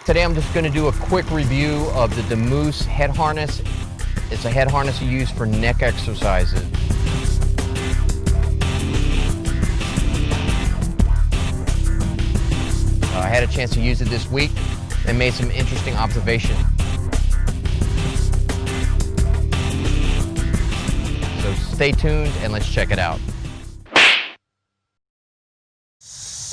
Today I'm just going to do a quick review of the DMoose Head Harness. It's a head harness you use for neck exercises. I had a chance to use it this week and made some interesting observations. So stay tuned and let's check it out.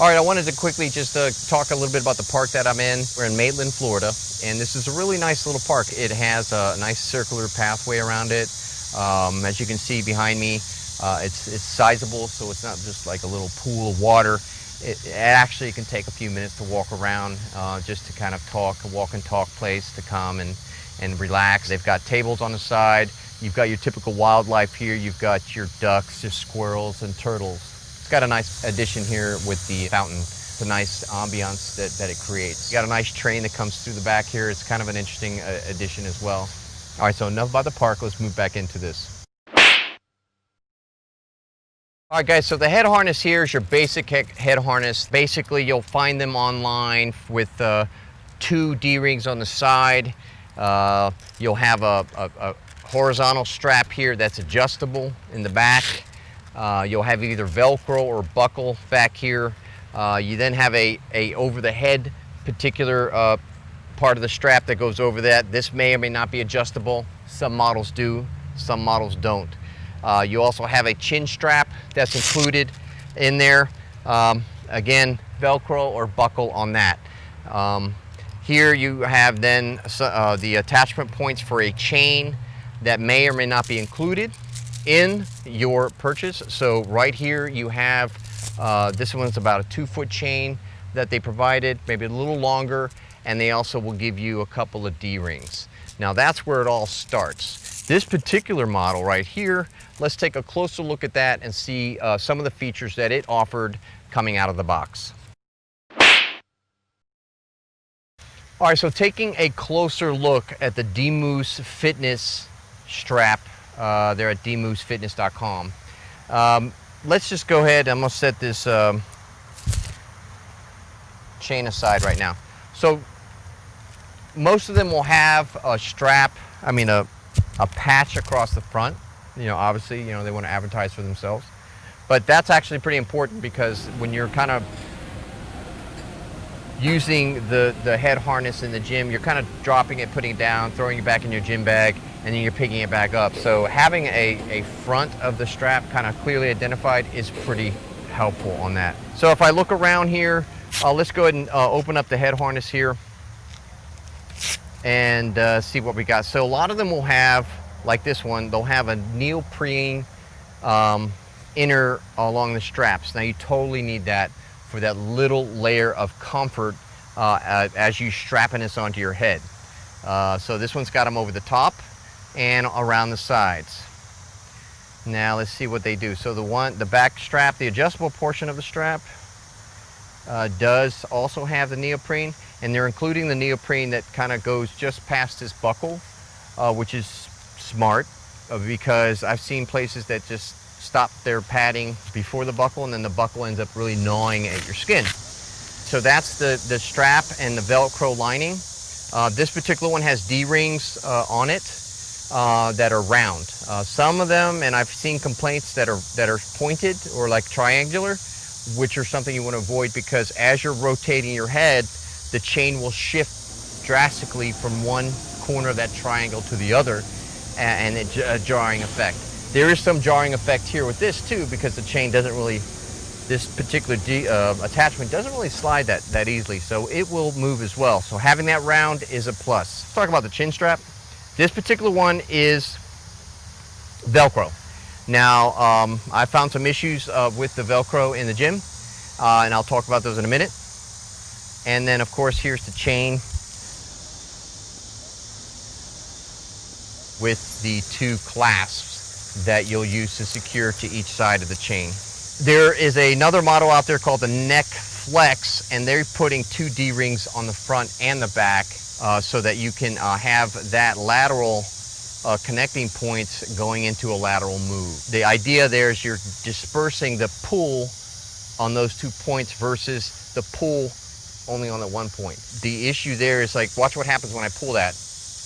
All right, I wanted to quickly just talk a little bit about the park that I'm in. We're in Maitland, Florida, and this is a really nice little park. It has a nice circular pathway around it. As you can see behind me, it's sizable, so it's not just like a little pool of water. It actually can take a few minutes to walk around, just to kind of talk, a walk and talk place to come and relax. They've got tables on the side. You've got your typical wildlife here. You've got your ducks, your squirrels, and turtles. It's got a nice addition here with the fountain. It's a nice ambiance that it creates. You got a nice train that comes through the back here. It's kind of an interesting addition as well. All right, so enough about the park. Let's move back into this. All right, guys, so the head harness here is your basic head harness. Basically, you'll find them online with 2 D-rings on the side. You'll have a horizontal strap here that's adjustable in the back. You'll have either Velcro or buckle back here. You then have a over the head particular part of the strap that goes over that. This may or may not be adjustable. Some models do, some models don't. You also have a chin strap that's included in there. Again, Velcro or buckle on that. Here you have then the attachment points for a chain that may or may not be included in your purchase. So right here you have, this one's about a 2-foot chain that they provided, maybe a little longer, and they also will give you a couple of D-rings. Now that's where it all starts. This particular model right here, let's take a closer look at that and see some of the features that it offered coming out of the box. All right, so taking a closer look at the DMoose Fitness strap, they're at DMooseFitness.com. Let's just go ahead. I'm going to set this chain aside right now. So most of them will have a strap, a patch across the front. Obviously, they want to advertise for themselves. But that's actually pretty important because when you're kind of using the head harness in the gym, you're kind of dropping it, putting it down, throwing it back in your gym bag, and then you're picking it back up. So having a front of the strap kind of clearly identified is pretty helpful on that. So if I look around here, let's go ahead and open up the head harness here and see what we got. So a lot of them will have, like this one, they'll have a neoprene inner along the straps. Now you totally need that for that little layer of comfort as you strapping this onto your head. So this one's got them over the top and around the sides. Now let's see what they do. So the back strap, the adjustable portion of the strap does also have the neoprene, and they're including the neoprene that kind of goes just past this buckle, which is smart because I've seen places that just stop their padding before the buckle, and then the buckle ends up really gnawing at your skin. So that's the strap and the Velcro lining. This particular one has D-rings on it that are round. Some of them, and I've seen complaints that are pointed or like triangular, which are something you want to avoid because as you're rotating your head, the chain will shift drastically from one corner of that triangle to the other, and it's a jarring effect. There is some jarring effect here with this too because the chain doesn't really, this particular attachment doesn't really slide that easily, so it will move as well. So having that round is a plus. Let's talk about the chin strap. This particular one is Velcro. Now, I found some issues with the Velcro in the gym, and I'll talk about those in a minute. And then, of course, here's the chain with the 2 clasps that you'll use to secure to each side of the chain. There is another model out there called the Neck Flex, and they're putting 2 D-rings on the front and the back so that you can have that lateral connecting points going into a lateral move. The idea there is you're dispersing the pull on those 2 points versus the pull only on the one point. The issue there is like, watch what happens when I pull that.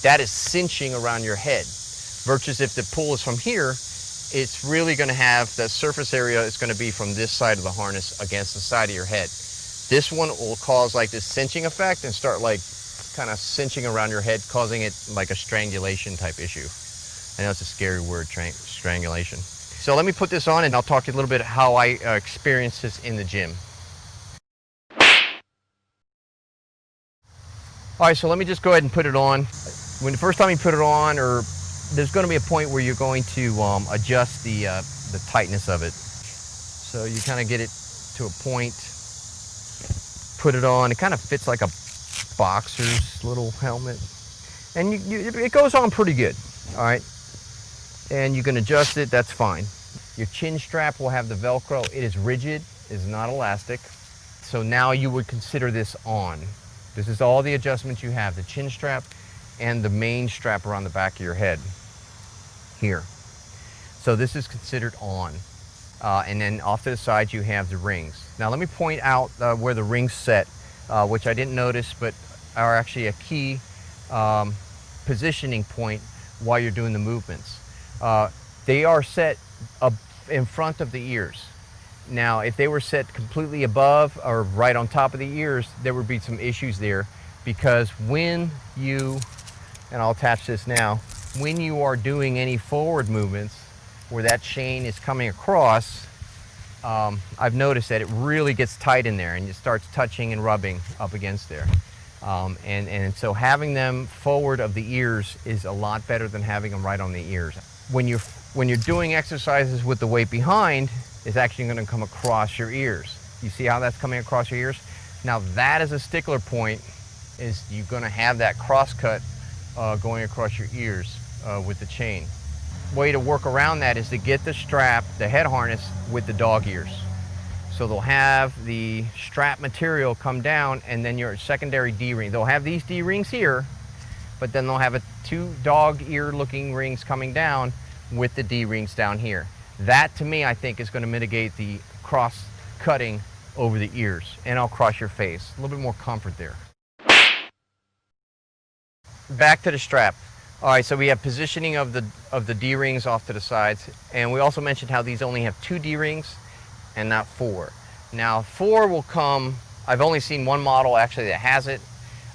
That is cinching around your head. Versus if the pull is from here, it's really going to have, the surface area is going to be from this side of the harness against the side of your head. This one will cause like this cinching effect and start like kind of cinching around your head, causing it like a strangulation type issue. I know it's a scary word, strangulation. So let me put this on and I'll talk to you a little bit how I experience this in the gym. All right, so let me just go ahead and put it on. When the first time you put it on, or there's going to be a point where you're going to adjust the tightness of it. So you kind of get it to a point, put it on. It kind of fits like a boxer's little helmet, and it goes on pretty good. All right, and you can adjust it. That's fine. Your chin strap will have the Velcro. It is rigid. It is not elastic. So now you would consider this on. This is all the adjustments you have: the chin strap and the main strap around the back of your head here. So this is considered on. And then off to the side you have the rings. Now let me point out where the rings set, which I didn't notice, but are actually a key positioning point while you're doing the movements. They are set up in front of the ears. Now if they were set completely above or right on top of the ears, there would be some issues there, because when you, and I'll attach this now, when you are doing any forward movements where that chain is coming across, I've noticed that it really gets tight in there and it starts touching and rubbing up against there. And so having them forward of the ears is a lot better than having them right on the ears. When you're doing exercises with the weight behind, it's actually going to come across your ears. You see how that's coming across your ears? Now that is a stickler point, is you're going to have that cross cut going across your ears with the chain. Way to work around that is to get the strap, the head harness, with the dog ears. So they'll have the strap material come down, and then your secondary D-ring. They'll have these D-rings here, but then they'll have two dog ear looking rings coming down with the D-rings down here. That to me, I think, is going to mitigate the cross cutting over the ears and across your face. A little bit more comfort there. Back to the strap. All right, so we have positioning of the D-rings off to the sides, and we also mentioned how these only have 2 D-rings and not 4. Now 4 will come, I've only seen one model actually that has it,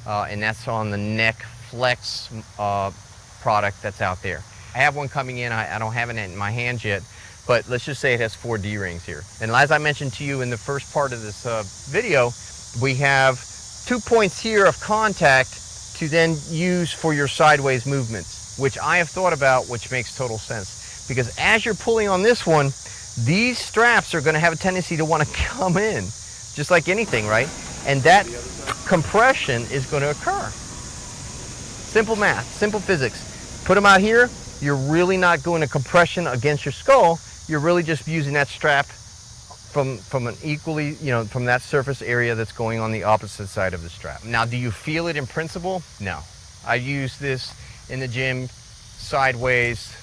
and that's on the Neck Flex product that's out there. I have one coming in. I don't have it in my hands yet, but let's just say it has 4 D-rings here. And as I mentioned to you in the first part of this video, we have 2 points here of contact to then use for your sideways movements, which I have thought about, which makes total sense. Because as you're pulling on this one, these straps are going to have a tendency to want to come in, just like anything, right? And that compression is going to occur. Simple math, simple physics. Put them out here, you're really not doing a compression against your skull. You're really just using that strap from an equally, from that surface area that's going on the opposite side of the strap. Now, do you feel it in principle? No. I use this in the gym sideways,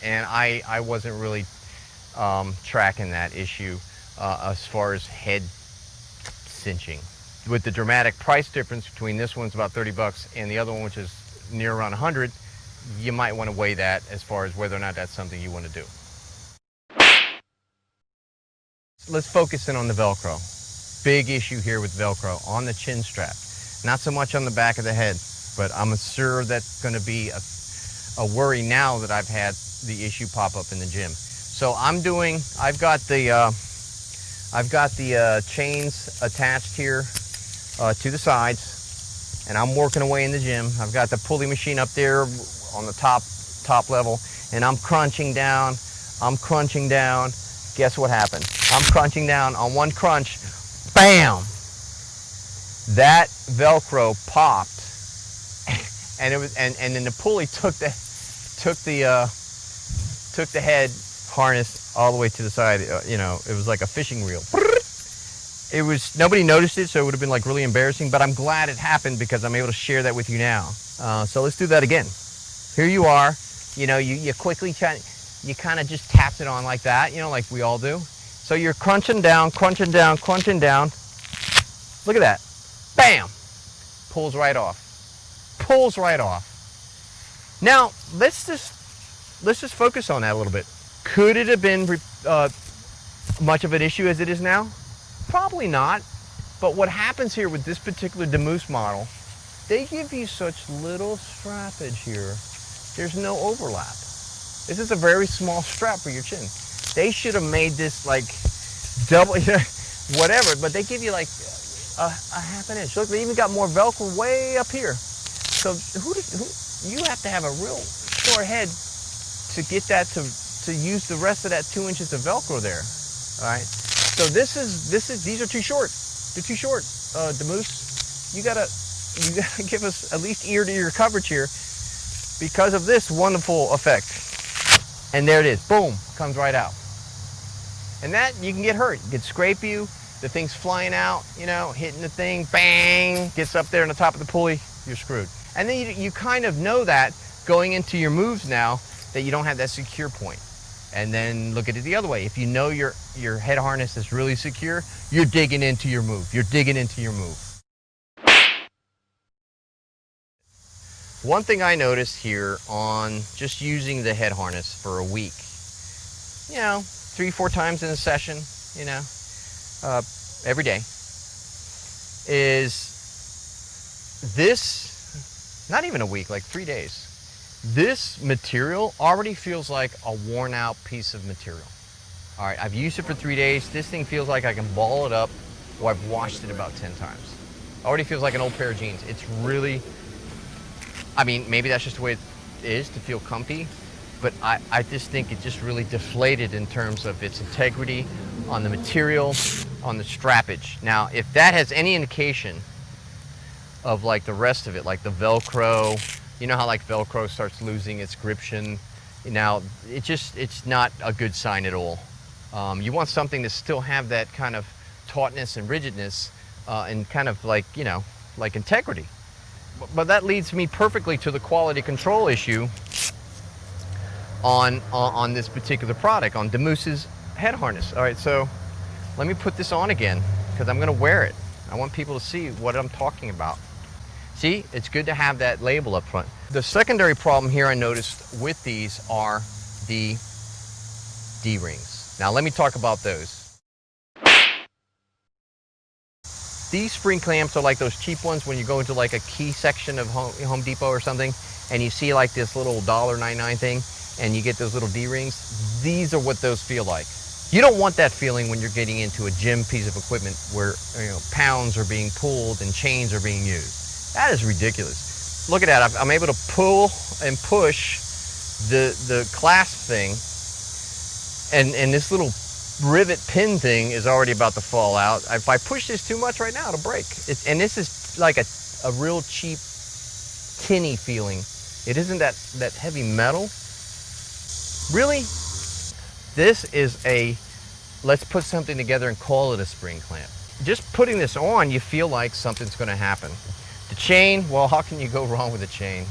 and I wasn't really tracking that issue as far as head cinching. With the dramatic price difference between this one's about 30 bucks and the other one, which is near around 100, you might want to weigh that as far as whether or not that's something you want to do. Let's focus in on the Velcro. Big issue here with Velcro on the chin strap. Not so much on the back of the head, but I'm sure that's going to be a worry now that I've had the issue pop up in the gym. So I've got the chains attached here to the sides, and I'm working away in the gym. I've got the pulley machine up there on the top level, and I'm crunching down. Guess what happened? I'm crunching down. On one crunch, bam! That Velcro popped, and then the pulley took the head harness all the way to the side. It was like a fishing reel. Nobody noticed it, so it would have been like really embarrassing. But I'm glad it happened because I'm able to share that with you now. So let's do that again. Here you are. You quickly you kind of just tapped it on like that, like we all do. So you're crunching down. Look at that. bam, pulls right off. Pulls right off. Now, let's just focus on that a little bit. Could it have been much of an issue as it is now? Probably not. But what happens here with this particular DMoose model, they give you such little strappage here. There's no overlap. This is a very small strap for your chin. They should have made this like double, whatever, but they give you like a half an inch. Look, they even got more Velcro way up here. So you have to have a real short head to get that to use the rest of that 2 inches of Velcro there. All right. So these are too short. They're too short. DMoose, you gotta give us at least ear-to-ear coverage here because of this wonderful effect. And there it is. Boom, comes right out. And that, you can get hurt. It could scrape you. The thing's flying out, you know, hitting the thing, bang, gets up there on the top of the pulley, you're screwed. And then you kind of know that going into your moves now that you don't have that secure point. And then look at it the other way. If you know your head harness is really secure, you're digging into your move. You're digging into your move. One thing I noticed here on just using the head harness for a week, you know, 3-4 times in a session, you know, every day, is this, not even a week, like 3 days, this material already feels like a worn out piece of material. All right, I've used it for 3 days. This thing feels like I can ball it up, or I've washed it about 10 times. Already feels like an old pair of jeans. It's really, I mean, maybe that's just the way it is to feel comfy, but I just think it just really deflated in terms of its integrity on the material, on the strappage. Now, if that has any indication of like the rest of it, like the Velcro, you know how like Velcro starts losing its gription. Now, it's not a good sign at all. You want something to still have that kind of tautness and rigidness and kind of like, you know, like integrity. But that leads me perfectly to the quality control issue on this particular product, on DMoose's head harness. All right, so let me put this on again because I'm gonna wear it. I want people to see what I'm talking about. See, it's good to have that label up front. The secondary problem here I noticed with these are the D-rings. Now let me talk about those. These spring clamps are like those cheap ones when you go into like a key section of Home Depot or something and you see like this little $1.99 thing and you get those little D-rings. These are what those feel like. You don't want that feeling when you're getting into a gym piece of equipment where, you know, pounds are being pulled and chains are being used. That is ridiculous. Look at that. I'm able to pull and push the clasp thing, and this little rivet pin thing is already about to fall out. If I push this too much right now, it'll break. And this is like a real cheap, tinny feeling. It isn't that heavy metal. Really? This is a, let's put something together and call it a spring clamp. Just putting this on, you feel like something's going to happen. The chain, well, how can you go wrong with a chain?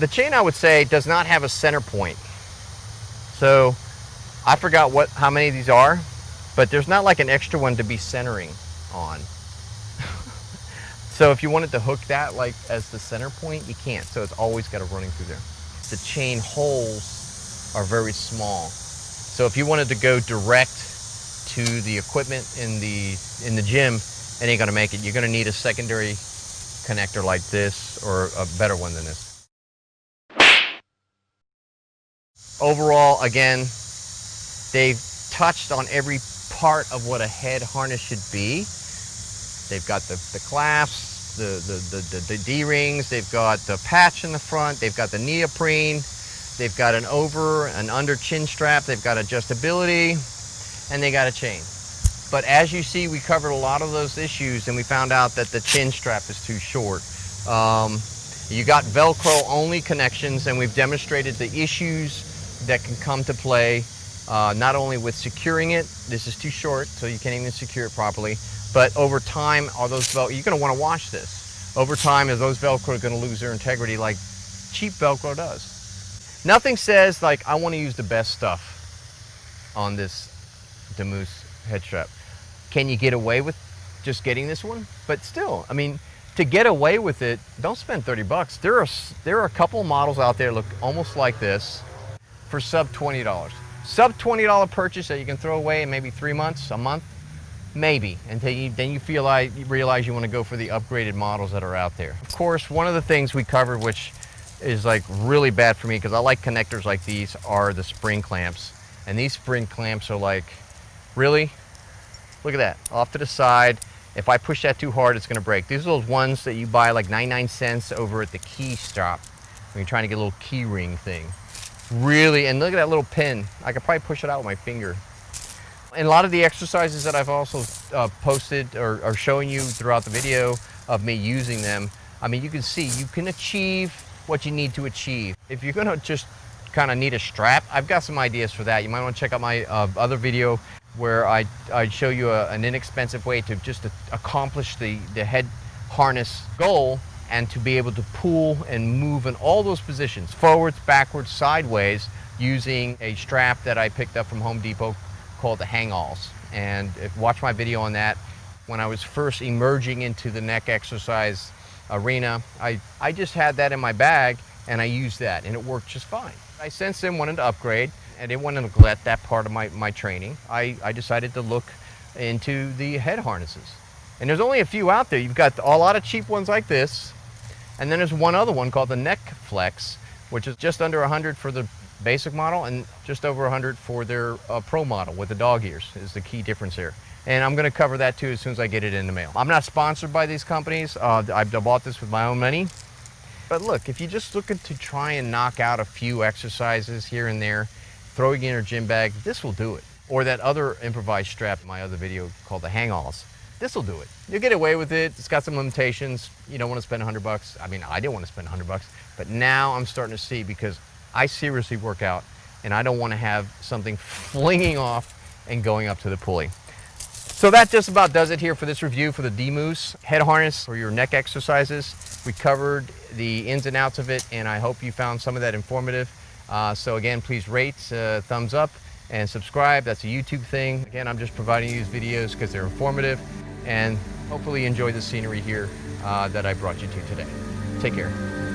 The chain, I would say, does not have a center point. So I forgot how many of these are, but there's not like an extra one to be centering on. So if you wanted to hook that like as the center point, you can't. So it's always got a running through there. The chain holes are very small. So if you wanted to go direct to the equipment in the gym, it ain't gonna make it. You're gonna need a secondary connector like this, or a better one than this. Overall, again, they've touched on every part of what a head harness should be. They've got the clasps, the D-rings, they've got the patch in the front, they've got the neoprene, they've got an over and under chin strap, they've got adjustability, and they got a chain. But as you see, we covered a lot of those issues and we found out that the chin strap is too short. You got Velcro only connections, and we've demonstrated the issues that can come to play, not only with securing it, this is too short so you can't even secure it properly, but over time, are those Velcro, you're gonna wanna wash this. Over time, is those Velcro gonna lose their integrity like cheap Velcro does? Nothing says like, I wanna use the best stuff on this DMoose head strap. Can you get away with just getting this one, but still, I mean, to get away with it, don't spend 30 bucks. There are a couple models out there look almost like this for sub $20. Sub $20 purchase that you can throw away in maybe 3 months, a month, maybe, until then you realize you want to go for the upgraded models that are out there. Of course, one of the things we covered, which is like really bad for me because I like connectors like these, are the spring clamps. And these spring clamps are like, really? Look at that, off to the side. If I push that too hard, it's gonna break. These are those ones that you buy like 99 cents over at the key shop when you're trying to get a little key ring thing. Really, and look at that little pin. I could probably push it out with my finger. And a lot of the exercises that I've also posted or showing you throughout the video of me using them, I mean, you can see you can achieve what you need to achieve. If you're gonna just kind of need a strap, I've got some ideas for that. You might want to check out my other video where I show you an inexpensive way to just accomplish the head harness goal and to be able to pull and move in all those positions, forwards, backwards, sideways, using a strap that I picked up from Home Depot called the hang-alls. And watch my video on that. When I was first emerging into the neck exercise arena, I just had that in my bag and I used that and it worked just fine. I since then wanted to upgrade. I didn't want to neglect that part of my training. I decided to look into the head harnesses. And there's only a few out there. You've got a lot of cheap ones like this, and then there's one other one called the Neck Flex, which is just under 100 for the basic model and just over 100 for their pro model with the dog ears is the key difference here. And I'm gonna cover that too as soon as I get it in the mail. I'm not sponsored by these companies. I bought this with my own money. But look, if you're just looking to try and knock out a few exercises here and there, throwing in your gym bag, this will do it. Or that other improvised strap in my other video called the hang-alls. This will do it. You'll get away with it. It's got some limitations. You don't want to spend 100 bucks. I mean, I didn't want to spend 100 bucks, but now I'm starting to see because I seriously work out and I don't want to have something flinging off and going up to the pulley. So that just about does it here for this review for the DMoose head harness for your neck exercises. We covered the ins and outs of it, and I hope you found some of that informative. So again, please rate, thumbs up, and subscribe. That's a YouTube thing. Again, I'm just providing you these videos because they're informative, and hopefully you enjoy the scenery here that I brought you to today. Take care.